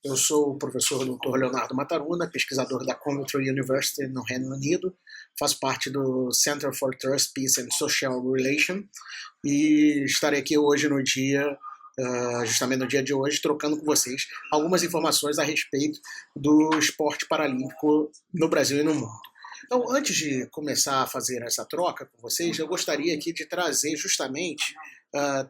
Eu sou o professor Dr. Leonardo Mataruna, pesquisador da Coventry University no Reino Unido, faço parte do Center for Trust, Peace and Social Relation e estarei aqui hoje no dia, justamente no dia de hoje, trocando com vocês algumas informações a respeito do esporte paralímpico no Brasil e no mundo. Então, antes de começar a fazer essa troca com vocês, eu gostaria aqui de trazer justamente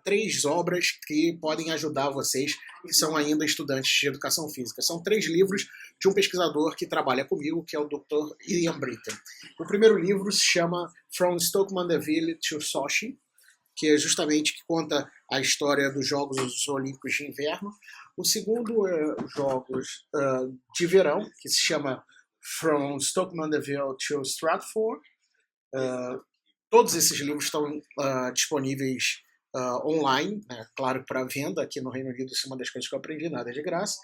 três obras que podem ajudar vocês que são ainda estudantes de educação física. São três livros de um pesquisador que trabalha comigo, que é o Dr. Ian Britton. O primeiro livro se chama From Stoke Mandeville to Sochi, que é justamente que conta a história dos Jogos Olímpicos de Inverno. O segundo é os Jogos de Verão, que se chama From Stoke Mandeville to Stratford. Todos esses livros estão disponíveis online, né? Claro, para venda aqui no Reino Unido. Isso é uma das coisas que eu aprendi, nada de graça.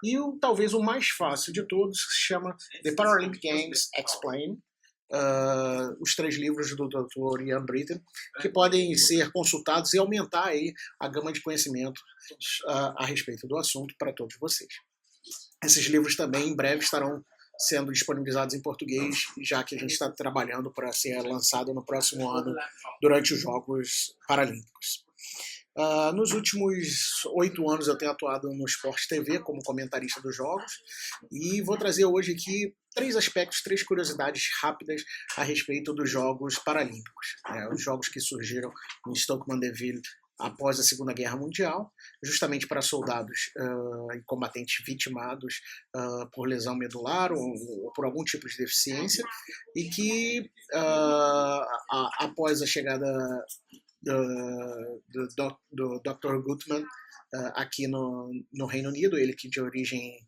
E talvez o mais fácil de todos, que se chama The Paralympic Games Explained, os três livros do Dr. Ian Britton, que podem ser consultados e aumentar aí a gama de conhecimento a respeito do assunto para todos vocês. Esses livros também em breve estarão sendo disponibilizados em português, já que a gente está trabalhando para ser lançado no próximo ano, durante os Jogos Paralímpicos. Nos últimos 8 anos eu tenho atuado no Sport TV como comentarista dos Jogos e vou trazer hoje aqui três aspectos, três curiosidades rápidas a respeito dos Jogos Paralímpicos. Os jogos que surgiram em Stoke Mandeville após a Segunda Guerra Mundial, justamente para soldados e combatentes vitimados por lesão medular ou por algum tipo de deficiência, e que após a chegada do Dr. Guttmann aqui no Reino Unido, ele que de origem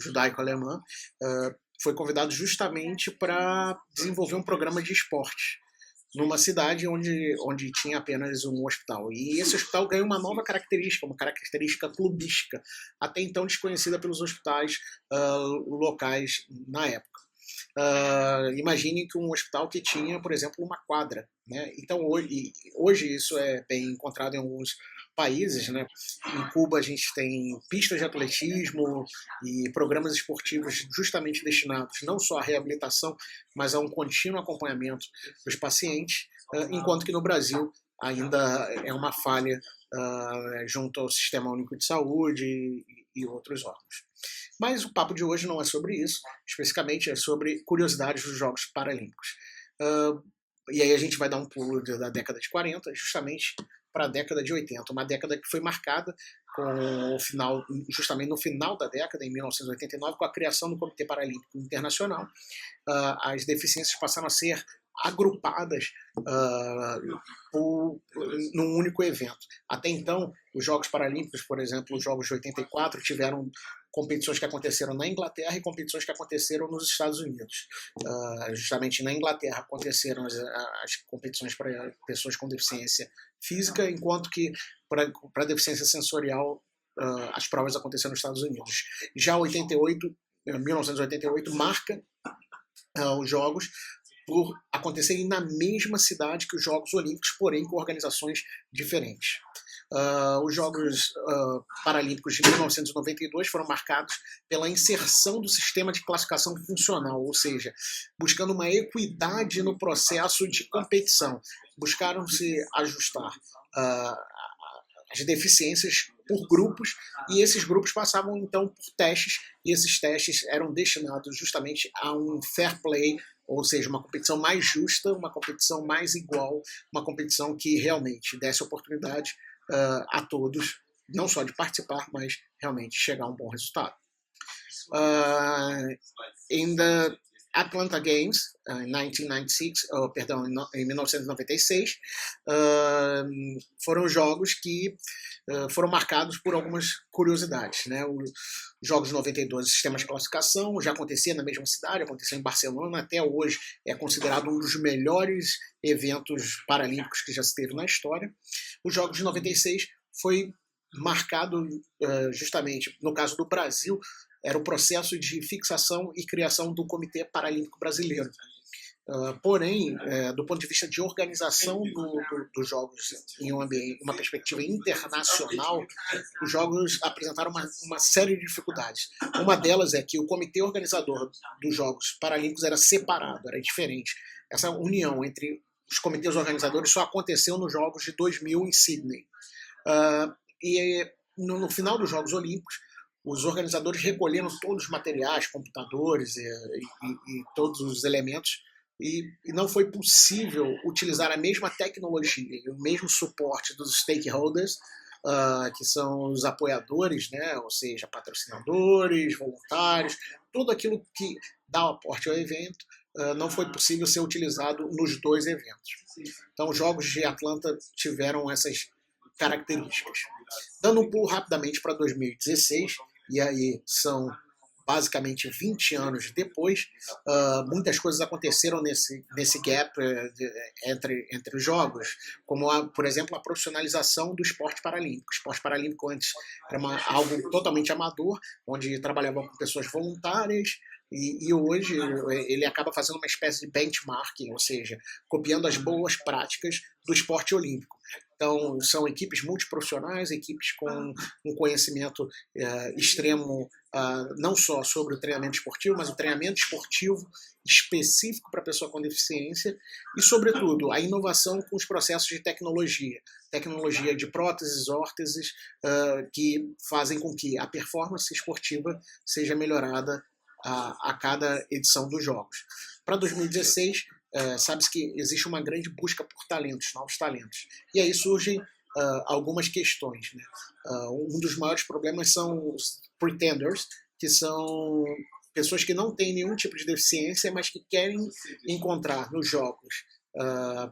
judaico-alemã, foi convidado justamente para desenvolver um programa de esporte numa cidade onde tinha apenas um hospital. E esse hospital ganhou uma nova característica, uma característica clubística, até então desconhecida pelos hospitais locais na época. Imagine que um hospital que tinha, por exemplo, uma quadra, né? Então, hoje isso é bem encontrado em alguns países, né? Em Cuba a gente tem pistas de atletismo e programas esportivos justamente destinados não só à reabilitação, mas a um contínuo acompanhamento dos pacientes, enquanto que no Brasil ainda é uma falha junto ao Sistema Único de Saúde e outros órgãos. Mas o papo de hoje não é sobre isso, especificamente é sobre curiosidades dos Jogos Paralímpicos. E aí a gente vai dar um pulo da década de 40, justamente para a década de 80, uma década que foi marcada com o final, justamente no final da década, em 1989, com a criação do Comitê Paralímpico Internacional. As deficiências passaram a ser agrupadas num único evento. Até então, os Jogos Paralímpicos, por exemplo, os Jogos de 84, tiveram competições que aconteceram na Inglaterra e competições que aconteceram nos Estados Unidos. Justamente na Inglaterra aconteceram as competições para pessoas com deficiência física, enquanto que para deficiência sensorial as provas aconteceram nos Estados Unidos. Já 1988 marca os Jogos por acontecerem na mesma cidade que os Jogos Olímpicos, porém com organizações diferentes. Os Jogos Paralímpicos de 1992 foram marcados pela inserção do sistema de classificação funcional, ou seja, buscando uma equidade no processo de competição. Buscaram-se ajustar as deficiências por grupos, e esses grupos passavam então por testes, e esses testes eram destinados justamente a um fair play, ou seja, uma competição mais justa, uma competição mais igual, uma competição que realmente desse oportunidade a todos, não só de participar, mas realmente chegar a um bom resultado. In the Atlanta Games, em 1996, foram jogos que foram marcados por algumas curiosidades, né? Os Jogos de 92, o sistema de classificação já acontecia na mesma cidade, aconteceu em Barcelona, até hoje é considerado um dos melhores eventos paralímpicos que já se teve na história. Os Jogos de 96 foi marcado justamente, no caso do Brasil, era o processo de fixação e criação do Comitê Paralímpico Brasileiro. Porém, do ponto de vista de organização dos jogos em uma perspectiva internacional, os jogos apresentaram uma série de dificuldades. Uma delas é que o comitê organizador dos Jogos Paralímpicos era separado, era diferente. Essa união entre os comitês organizadores só aconteceu nos Jogos de 2000 em Sydney. E no final dos Jogos Olímpicos, os organizadores recolheram todos os materiais, computadores e todos os elementos, e não foi possível utilizar a mesma tecnologia e o mesmo suporte dos stakeholders, que são os apoiadores, né? Ou seja, patrocinadores, voluntários, tudo aquilo que dá aporte ao evento, não foi possível ser utilizado nos dois eventos. Então, os Jogos de Atlanta tiveram essas características. Dando um pulo rapidamente para 2016, e aí são basicamente 20 anos depois, muitas coisas aconteceram nesse gap entre os jogos, como, por exemplo, a profissionalização do esporte paralímpico. O esporte paralímpico antes era algo totalmente amador, onde trabalhavam com pessoas voluntárias, e hoje ele acaba fazendo uma espécie de benchmarking, ou seja, copiando as boas práticas do esporte olímpico. Então, são equipes multiprofissionais, equipes com um conhecimento extremo, não só sobre o treinamento esportivo, mas o treinamento esportivo específico para a pessoa com deficiência e, sobretudo, a inovação com os processos de tecnologia de próteses, órteses, que fazem com que a performance esportiva seja melhorada a cada edição dos Jogos. Para 2016, sabe-se que existe uma grande busca por talentos, novos talentos. E aí surgem algumas questões, né? Um dos maiores problemas são os pretenders, que são pessoas que não têm nenhum tipo de deficiência, mas que querem encontrar nos Jogos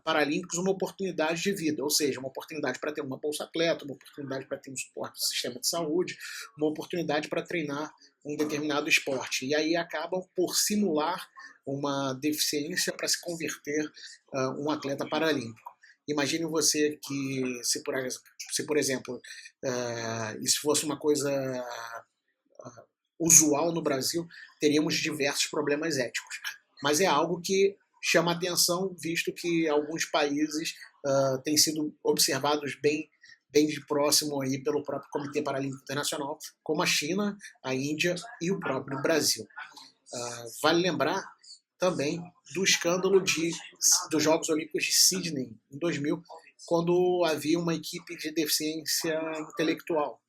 Paralímpicos uma oportunidade de vida, ou seja, uma oportunidade para ter uma bolsa atleta, uma oportunidade para ter um suporte do sistema de saúde, uma oportunidade para treinar um determinado esporte. E aí acabam por simular uma deficiência para se converter um atleta paralímpico. Imagine você que, se por exemplo, isso fosse uma coisa usual no Brasil, teríamos diversos problemas éticos. Mas é algo que chama atenção, visto que alguns países têm sido observados bem de próximo aí pelo próprio Comitê Paralímpico Internacional, como a China, a Índia e o próprio Brasil. Vale lembrar também do escândalo dos Jogos Olímpicos de Sydney, em 2000, quando havia uma equipe de deficiência intelectual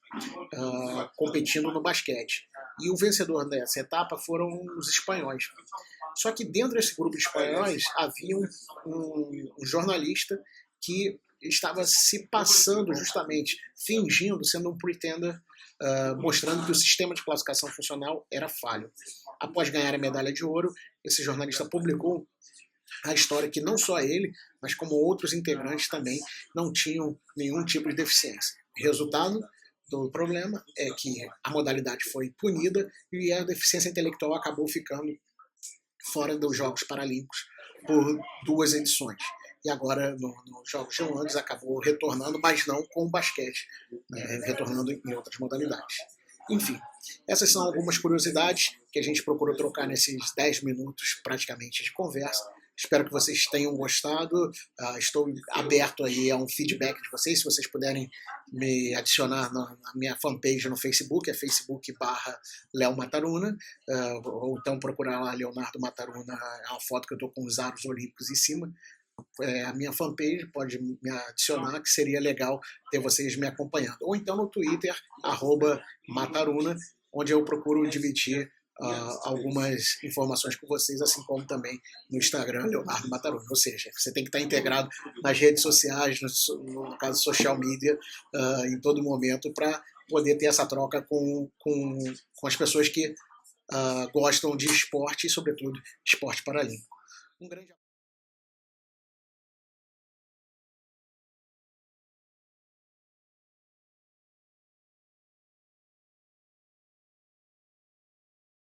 competindo no basquete. E o vencedor dessa etapa foram os espanhóis. Só que dentro desse grupo de espanhóis havia um jornalista que estava se passando justamente, fingindo, sendo um pretender, mostrando que o sistema de classificação funcional era falho. Após ganhar a medalha de ouro, esse jornalista publicou a história que não só ele, mas como outros integrantes também não tinham nenhum tipo de deficiência. Resultado do problema é que a modalidade foi punida e a deficiência intelectual acabou ficando fora dos Jogos Paralímpicos por 2 edições. E agora, nos Jogos de Londres, acabou retornando, mas não com o basquete, né, retornando em outras modalidades. Enfim, essas são algumas curiosidades que a gente procurou trocar nesses 10 minutos praticamente de conversa. Espero que vocês tenham gostado. Estou aberto aí a um feedback de vocês. Se vocês puderem me adicionar na minha fanpage no Facebook, é facebook.com/Léo Mataruna, ou então procurar lá Leonardo Mataruna, é uma foto que eu estou com os aros olímpicos em cima. A minha fanpage, pode me adicionar, que seria legal ter vocês me acompanhando. Ou então no Twitter, @Mataruna, onde eu procuro dividir algumas informações com vocês, assim como também no Instagram, Leonardo Mataruna. Ou seja, você tem que estar integrado nas redes sociais, no caso social media, em todo momento, para poder ter essa troca com as pessoas que gostam de esporte e, sobretudo, esporte paralímpico. Um grande